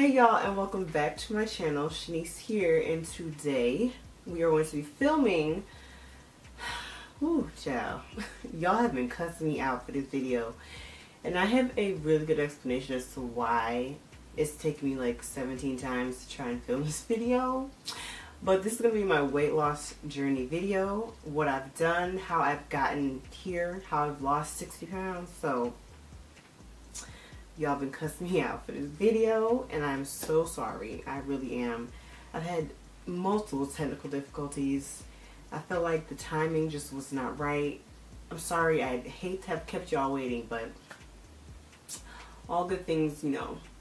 Hey y'all, and welcome back to my channel. Shanice here, and today we are going to be filming. Ooh, child. Y'all have been cussing me out for this video, and I have a really good explanation as to why it's taken me like 17 times to try and film this video. But this is going to be my weight loss journey video, what I've done, how I've gotten here, how I've lost 60 pounds. So y'all been cussing me out for this video, and I'm so sorry. I really am. I've had multiple technical difficulties. I felt like the timing just was not right. I'm sorry. I hate to have kept y'all waiting, but all good things,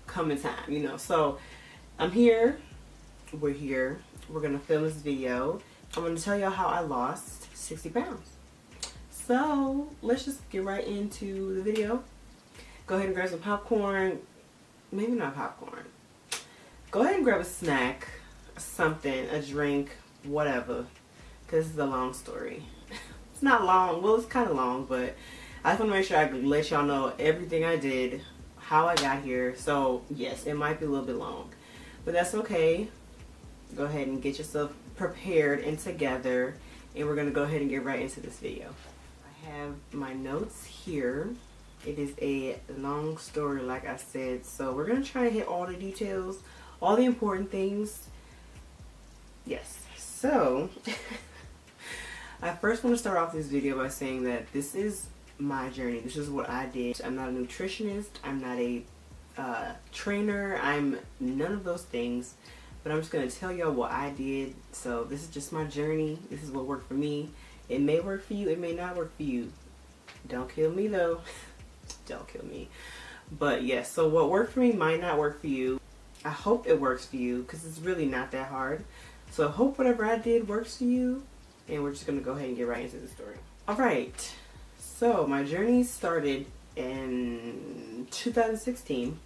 come in time, So I'm here. We're here. We're going to film this video. I'm going to tell y'all how I lost 60 pounds. So let's just get right into the video. Go ahead and grab some popcorn. Maybe not popcorn. Go ahead and grab a snack, something, a drink, whatever. Because this is a long story. It's not long. Well, it's kind of long, but I just want to make sure I let y'all know everything I did, how I got here. So, yes, it might be a little bit long. But that's okay. Go ahead and get yourself prepared and together. And we're going to go ahead and get right into this video. I have my notes here. It is a long story, like I said, so we're going to try to hit all the details, all the important things. Yes, so I first want to start off this video by saying that this is my journey. This is what I did. I'm not a nutritionist. I'm not a trainer. I'm none of those things, but I'm just going to tell y'all what I did. So this is just my journey. This is what worked for me. It may work for you. It may not work for you. Don't kill me, though. Don't kill me. But yes, so what worked for me might not work for you. I hope it works for you because it's really not that hard. So I hope whatever I did works for you. And we're just going to go ahead and get right into the story. Alright, so my journey started in 2016.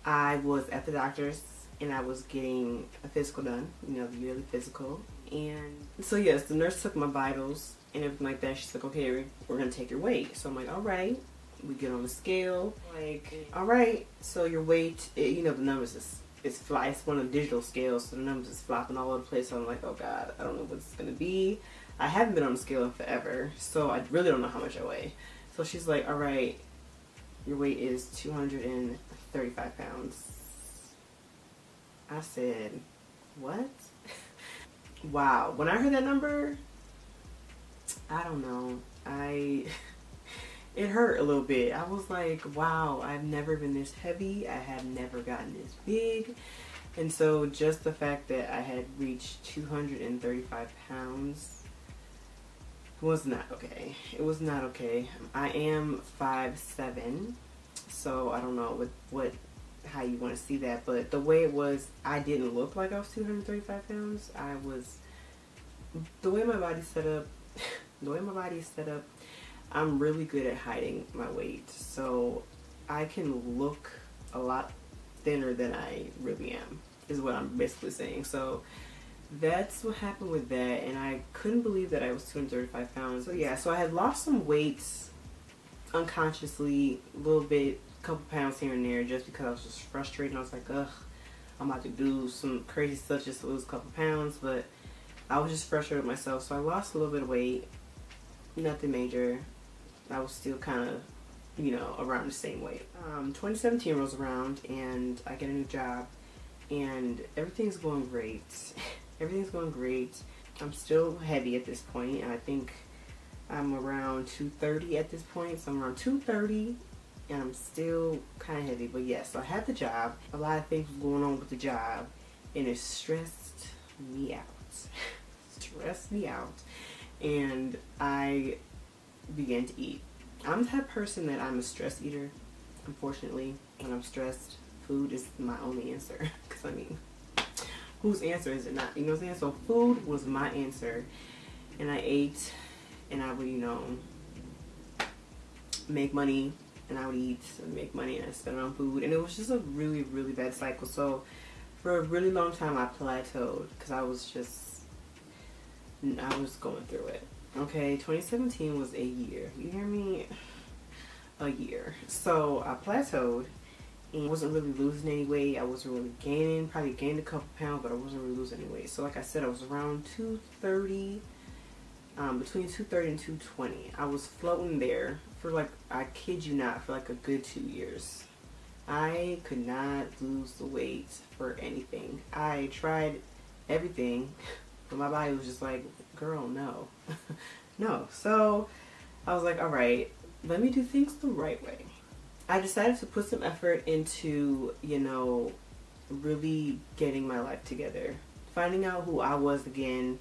I was at the doctor's and I was getting a physical done, the yearly physical. And so yes, the nurse took my vitals and everything like that. She's like, okay, we're going to take your weight. So I'm like, alright. We get on the scale, like, alright, so your weight, the numbers is fly. It's one of the digital scales, so the numbers is flopping all over the place. So I'm like, oh God, I don't know what it's going to be. I haven't been on the scale in forever, so I really don't know how much I weigh. So she's like, alright, your weight is 235 pounds. I said, what? Wow. When I heard that number, I don't know. It hurt a little bit. I was like, wow, I've never been this heavy. I have never gotten this big. And so just the fact that I had reached 235 pounds was not okay. It was not okay. I am 5'7", so I don't know how you want to see that. But the way it was, I didn't look like I was 235 pounds. The way my body's set up, I'm really good at hiding my weight, so I can look a lot thinner than I really am, is what I'm basically saying. So that's what happened with that, and I couldn't believe that I was 235 pounds. So yeah, so I had lost some weight unconsciously, a little bit, a couple pounds here and there, just because I was just frustrated. I was like, ugh, I'm about to do some crazy stuff just to lose a couple pounds, but I was just frustrated with myself, so I lost a little bit of weight, nothing major. I was still kind of, around the same weight. 2017 rolls around and I get a new job and everything's going great. Everything's going great. I'm still heavy at this point, and I think I'm around 230 at this point. So I'm around 230 and I'm still kind of heavy. But yes, so I had the job. A lot of things were going on with the job and it stressed me out. Stressed me out. And I began to eat. I'm the type of person that I'm a stress eater. Unfortunately, when I'm stressed, food is my only answer. Because whose answer is it not? You know what I'm saying? So food was my answer, and I ate, and I would make money, and I would eat and make money, and I spend it on food, and it was just a really, really bad cycle. So for a really long time I plateaued because I was going through it. Okay, 2017 was a year. You hear me? A year. So I plateaued, and I wasn't really losing any weight. I wasn't really gaining, probably gained a couple pounds, but I wasn't really losing any weight. So like I said, I was around 230, between 230 and 220. I was floating there for like, I kid you not, for like a good 2 years. I could not lose the weight for anything. I tried everything, but my body was just like, girl, no. No. So I was like, all right, let me do things the right way. I decided to put some effort into, you know, really getting my life together, finding out who I was again,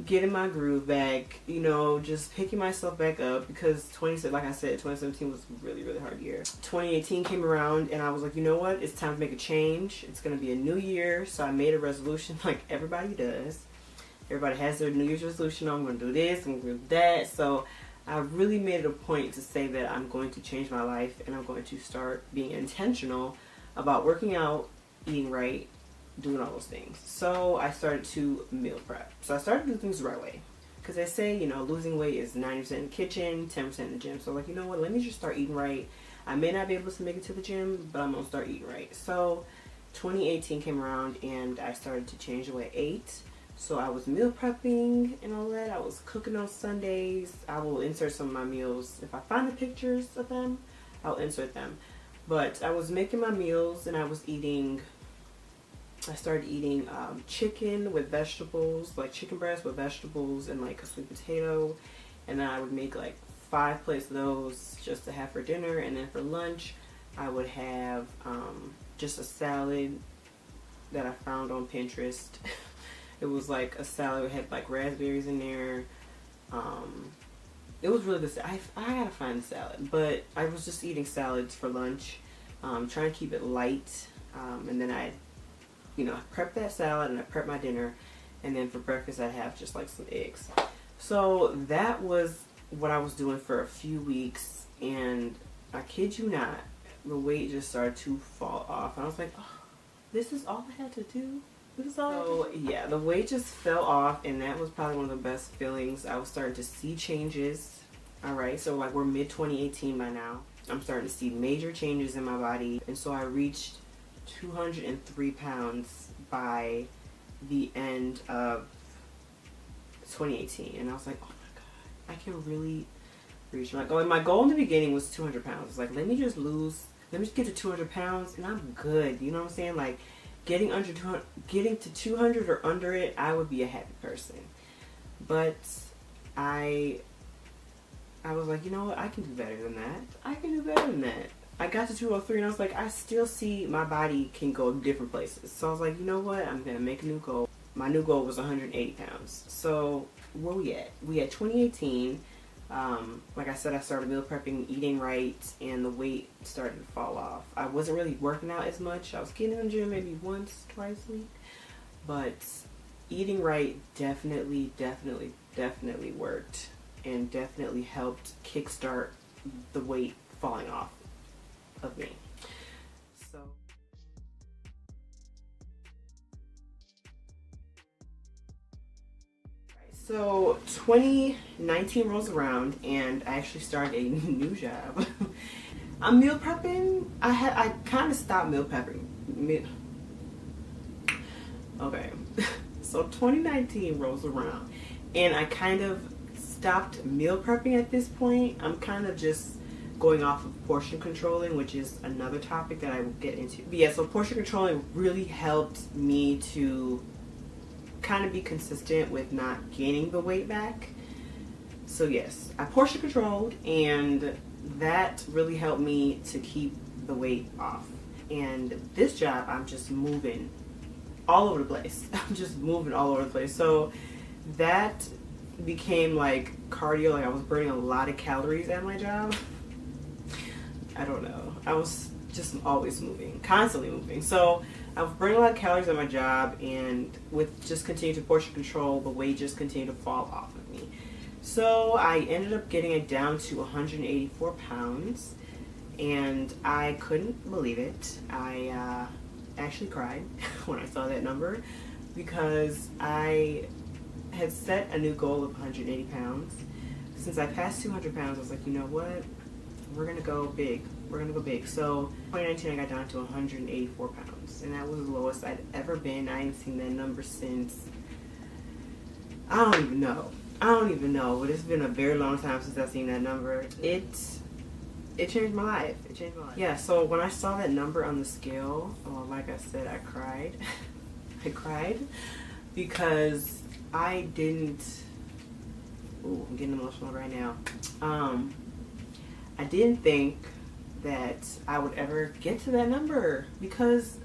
getting my groove back, you know, just picking myself back up, because like I said, 2017 was a really, really hard year. 2018 came around and I was like, you know what, it's time to make a change. It's going to be a new year. So I made a resolution like everybody does. Everybody has their New Year's resolution. I'm going to do this, I'm going to do that. So I really made it a point to say that I'm going to change my life, and I'm going to start being intentional about working out, eating right, doing all those things. So I started to meal prep. So I started to do things the right way. Because they say, you know, losing weight is 90% in the kitchen, 10% in the gym. So like, you know what, let me just start eating right. I may not be able to make it to the gym, but I'm going to start eating right. So 2018 came around and I started to change the way I ate. So I was meal prepping and all that. I was cooking on Sundays. I will insert some of my meals. If I find the pictures of them, I'll insert them. But I was making my meals and I started eating chicken with vegetables, like chicken breast with vegetables and like a sweet potato. And then I would make like 5 plates of those just to have for dinner. And then for lunch, I would have just a salad that I found on Pinterest. It was like a salad that had like raspberries in there. It was really good. I gotta find the salad, but I was just eating salads for lunch, trying to keep it light. And then I prepped that salad and I prepped my dinner, and then for breakfast I'd have just like some eggs. So that was what I was doing for a few weeks, and I kid you not, the weight just started to fall off. And I was like, oh, this is all I had to do? So yeah, the weight just fell off, and that was probably one of the best feelings. I was starting to see changes. Alright, so like we're mid 2018 by now. I'm starting to see major changes in my body, and so I reached 203 pounds by the end of 2018, and I was like, oh my god, I can really reach my goal. And my goal in the beginning was 200 pounds. It's like, let me just get to 200 pounds and I'm good. You know what I'm saying? Like, getting to 200 or under it, I would be a happy person. But I was like, you know what, I can do better than that. I got to 203 and I was like, I still see my body can go different places. So I was like, you know what, I'm going to make a new goal. My new goal was 180 pounds. So where we at? We at 2018. Like I said, I started meal prepping, eating right, and the weight started to fall off. I wasn't really working out as much. I was getting in the gym maybe once, twice a week. But eating right definitely worked, and definitely helped kickstart the weight falling off of me. So 2019 rolls around and I actually started a new job. I'm meal prepping. I kind of stopped meal prepping. Okay. So 2019 rolls around and I kind of stopped meal prepping at this point. I'm kind of just going off of portion controlling, which is another topic that I will get into. But yeah, so portion controlling really helped me to kind of be consistent with not gaining the weight back. So yes, I portion controlled, and that really helped me to keep the weight off. And this job, I'm just moving all over the place. I'm just moving all over the place. So that became like cardio. Like I was burning a lot of calories at my job. I don't know. I was just always moving, constantly moving. So I was burning a lot of calories at my job, and with just continuing to portion control, the weight just continued to fall off of me. So I ended up getting it down to 184 pounds, and I couldn't believe it. I actually cried when I saw that number, because I had set a new goal of 180 pounds. Since I passed 200 pounds, I was like, you know what? we're gonna go big. We're gonna go big. So 2019, I got down to 184 pounds, and that was the lowest I'd ever been. I ain't seen that number since, I don't even know. But it's been a very long time since I've seen that number. It changed my life. It changed my life. Yeah, so when I saw that number on the scale, like I said, I cried. I cried because I didn't, ooh, I'm getting emotional right now. I didn't think that I would ever get to that number because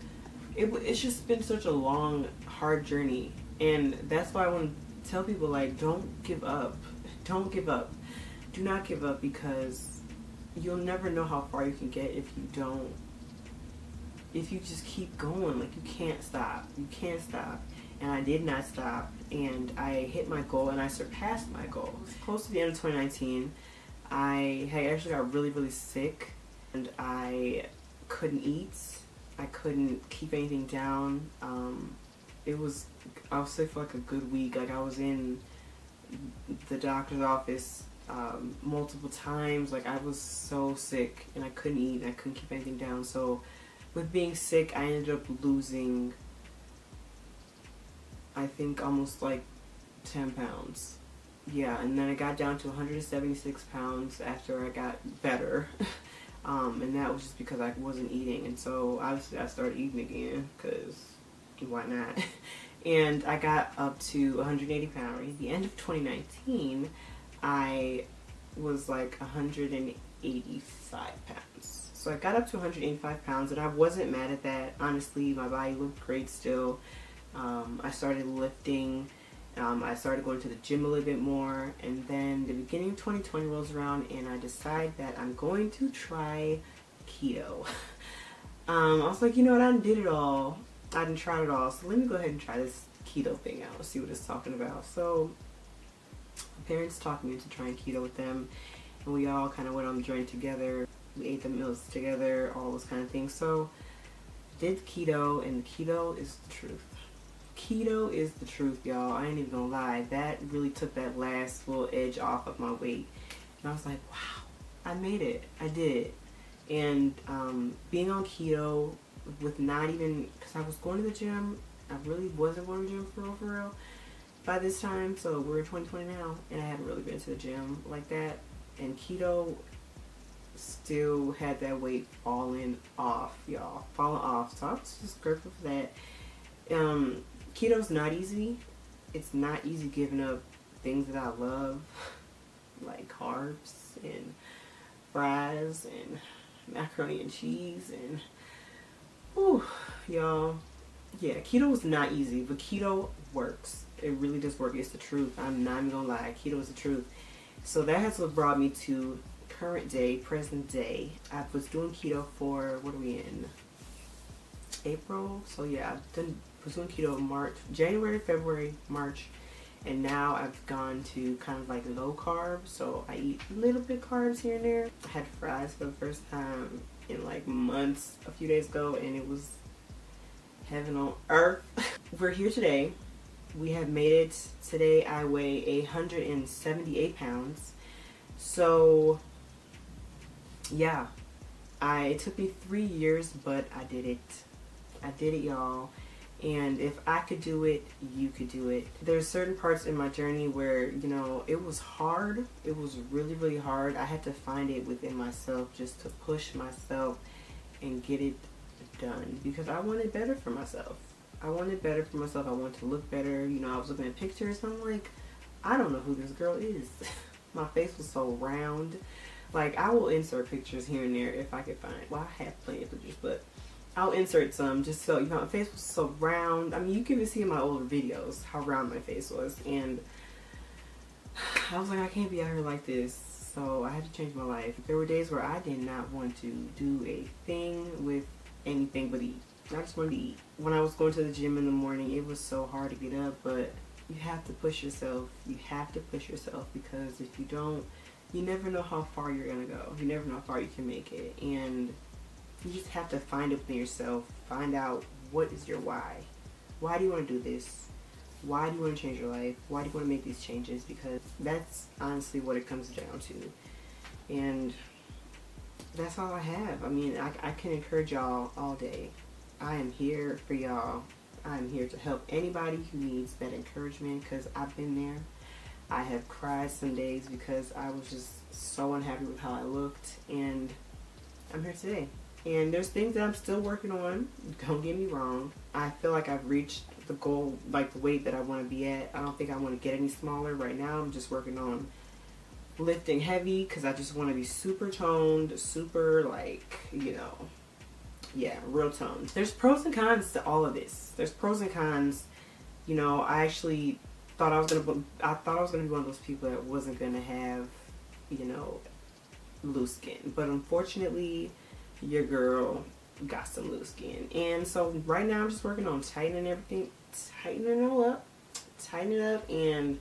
it's just been such a long, hard journey. And that's why I want to tell people, like, don't give up. Don't give up. Do not give up, because you'll never know how far you can get if you just keep going. Like, you can't stop. You can't stop. And I did not stop, and I hit my goal, and I surpassed my goal. Close to the end of 2019, I actually got really, really sick, and I couldn't eat. I couldn't keep anything down. I was sick for like a good week. Like, I was in the doctor's office multiple times. Like, I was so sick, and I couldn't eat, and I couldn't keep anything down. So with being sick, I ended up losing, I think, almost like 10 pounds. Yeah, and then I got down to 176 pounds after I got better. And that was just because I wasn't eating. And so obviously I started eating again, because why not? And I got up to 180 pounds. At the end of 2019, I was like 185 pounds. So I got up to 185 pounds, and I wasn't mad at that. Honestly, my body looked great still. I started lifting. I started going to the gym a little bit more, and then the beginning of 2020 rolls around, and I decide that I'm going to try keto. I was like, you know what, I did it all. I didn't try it all, so let me go ahead and try this keto thing out, see what it's talking about. So my parents talked me into trying keto with them, and we all kind of went on the journey together. We ate the meals together, all those kind of things. So did keto, and keto is the truth. Keto is the truth, y'all. I ain't even gonna lie. That really took that last little edge off of my weight. And I was like, wow, I made it. I did it. And being on keto with not even, because I was going to the gym. I really wasn't going to the gym for real by this time. So we're in 2020 now, and I hadn't really been to the gym like that. And keto still had that weight falling off, y'all. Falling off. So I was just grateful for that. Keto's not easy. It's not easy giving up things that I love, like carbs and fries and macaroni and cheese, and whew, y'all. Yeah, keto is not easy, but keto works. It really does work. It's the truth. I'm not even gonna lie. Keto is the truth. So that has what brought me to current day, present day. I was doing keto for, what are we in? April. So yeah, I was doing keto March, January, February, March, and now I've gone to kind of like low carb. So I eat a little bit carbs here and there. I had fries for the first time in like months a few days ago, and it was heaven on earth. We're here today. We have made it. Today I weigh 178 pounds. So yeah, it took me 3 years, but I did it. I did it, y'all. And if I could do it, you could do it. There's certain parts in my journey where, you know, it was hard. It was really, really hard. I had to find it within myself just to push myself and get it done, because I wanted better for myself. I wanted better for myself. I wanted to look better. You know, I was looking at pictures and I'm like, I don't know who this girl is. My face was so round. Like, I will insert pictures here and there if I could find it. Well, I have plenty of pictures, but I'll insert some just so, you know, my face was so round. I mean, you can even see in my older videos how round my face was. And I was like, I can't be out here like this. So I had to change my life. There were days where I did not want to do a thing with anything but eat. I just wanted to eat. When I was going to the gym in the morning, it was so hard to get up, but you have to push yourself. You have to push yourself, because if you don't, you never know how far you're going to go. You never know how far you can make it. And you just have to find it within yourself. Find out, what is your why? Why do you want to do this? Why do you want to change your life? Why do you want to make these changes? Because that's honestly what it comes down to. And that's all I have. I mean, I can encourage y'all all day. I am here for y'all. I'm here to help anybody who needs that encouragement, because I've been there. I have cried some days because I was just so unhappy with how I looked, and I'm here today. And there's things that I'm still working on. Don't get me wrong. I feel like I've reached the goal, like the weight that I want to be at. I don't think I want to get any smaller right now. I'm just working on lifting heavy because I just want to be super toned, super, like, you know, yeah, real toned. There's pros and cons to all of this. There's pros and cons. You know, I actually thought I was gonna be one of those people that wasn't gonna have, you know, loose skin, but unfortunately your girl got some loose skin. And so right now I'm just working on tightening everything, tightening it up, and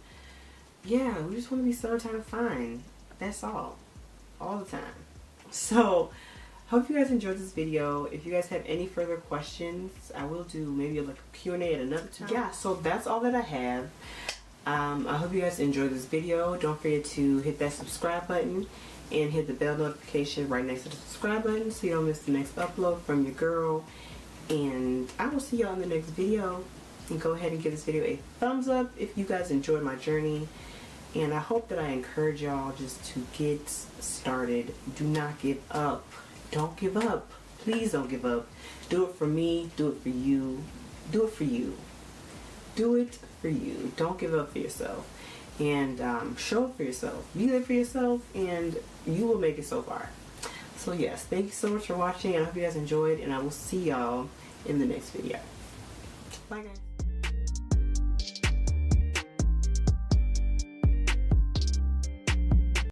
yeah, we just want to be summertime fine. That's all the time. So hope you guys enjoyed this video. If you guys have any further questions, I will do maybe like a Q&A at another time. Yeah, so that's all that I have. I hope you guys enjoyed this video. Don't forget to hit that subscribe button and hit the bell notification right next to the subscribe button so you don't miss the next upload from your girl. And I will see y'all in the next video. And go ahead and give this video a thumbs up if you guys enjoyed my journey. And I hope that I encourage y'all just to get started. Do not give up. Don't give up. Please don't give up. Do it for me. Do it for you. Do it for you. Do it for you. Don't give up for yourself. And show up for yourself. Be there for yourself, and you will make it so far. So yes, thank you so much for watching. I hope you guys enjoyed, and I will see y'all in the next video. Bye guys.